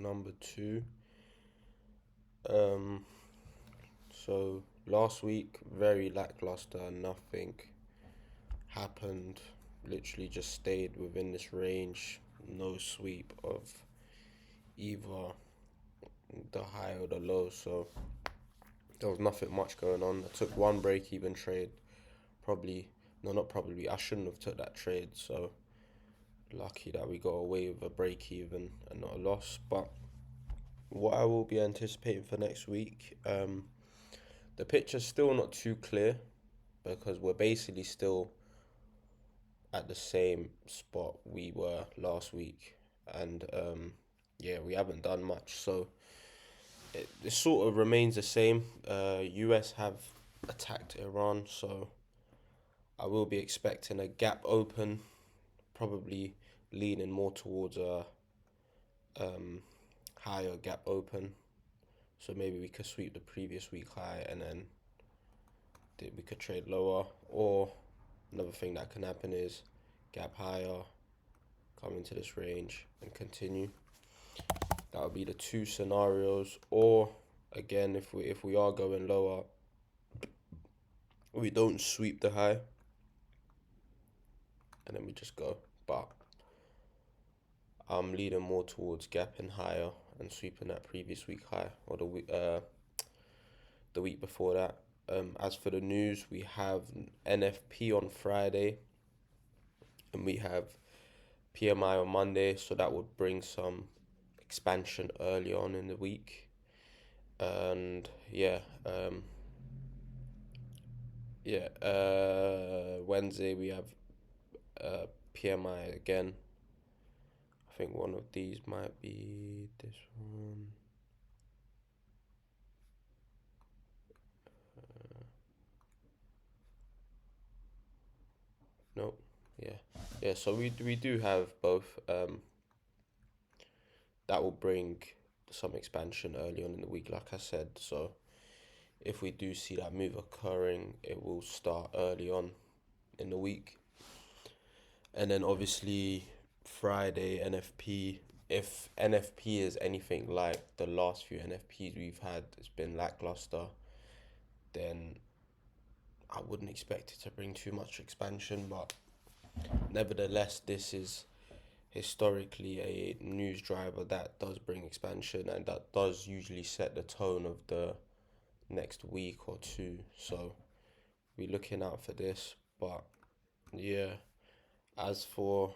Number two. So last week, very lackluster. Nothing happened. Literally just stayed within this range. No sweep of either the high or the low. So there was nothing much going on. I took one break-even trade. Probably, no, not probably. I shouldn't have took that trade. So lucky that we got away with a break-even and not a loss. But what I will be anticipating for next week, the picture's still not too clear because we're basically still at the same spot we were last week, and yeah, we haven't done much, so it sort of remains the same. US have attacked Iran, so I will be expecting a gap open, probably leaning more towards a higher gap open. So maybe we could sweep the previous week high and then we could trade lower. Or another thing that can happen is gap higher, come into this range and continue. That would be the two scenarios. Or again, if we are going lower, we don't sweep the high and then we just go. But I'm leaning more towards gapping higher and sweeping that previous week high or the week before that. As for the news, we have NFP on Friday and we have PMI on Monday, so that would bring some expansion early on in the week. And Wednesday we have PMI again. I think one of these might be this one. Nope. Yeah. So we do have both. That will bring some expansion early on in the week, like I said. So if we do see that move occurring, it will start early on in the week. And then obviously Friday NFP. If NFP is anything like the last few NFPs we've had, it's been lackluster, then I wouldn't expect it to bring too much expansion. But nevertheless, this is historically a news driver that does bring expansion and that does usually set the tone of the next week or two. So we're looking out for this. But yeah, as for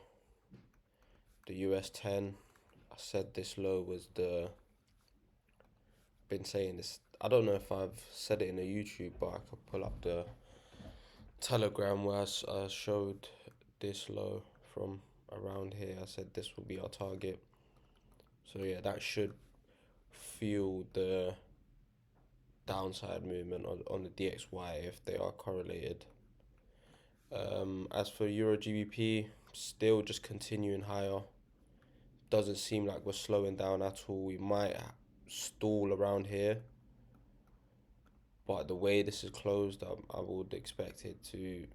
the US10, I said this low was been saying this. I don't know if I've said it in a YouTube, but I could pull up the Telegram where I showed this low from around here. I said this will be our target. So yeah, that should fuel the downside movement on the DXY if they are correlated. As for EURGBP, still just continuing higher. Doesn't seem like we're slowing down at all. We might stall around here, but the way this is closed, I would expect it to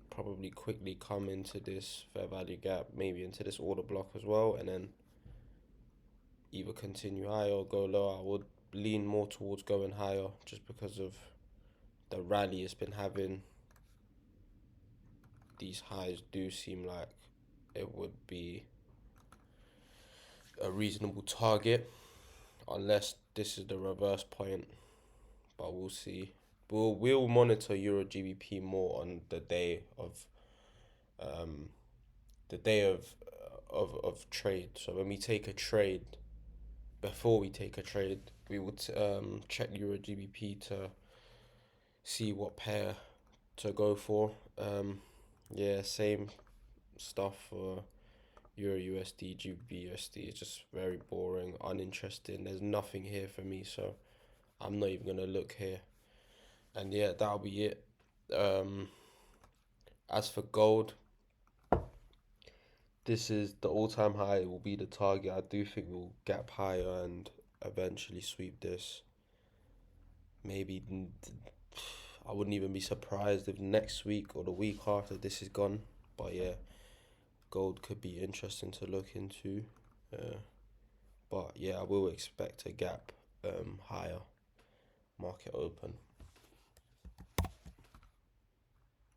probably quickly come into this fair value gap, maybe into this order block as well, and then either continue higher or go lower. I would lean more towards going higher just because of the rally it's been having. These highs do seem like it would be a reasonable target, unless this is the reverse point. But we'll see. We'll monitor EURGBP more on the day of trade. So when we take a trade, before we take a trade, we would check EURGBP to see what pair to go for. Yeah, same stuff for Euro USD, GBP USD. It's just very boring, uninteresting. There's nothing here for me, so I'm not even gonna look here. And yeah, that'll be it. As for gold, this is the all-time high. It will be the target. I do think we'll gap higher and eventually sweep this. Maybe I wouldn't even be surprised if next week or the week after this is gone. But yeah, gold could be interesting to look into. But But yeah, I will expect a gap higher market open.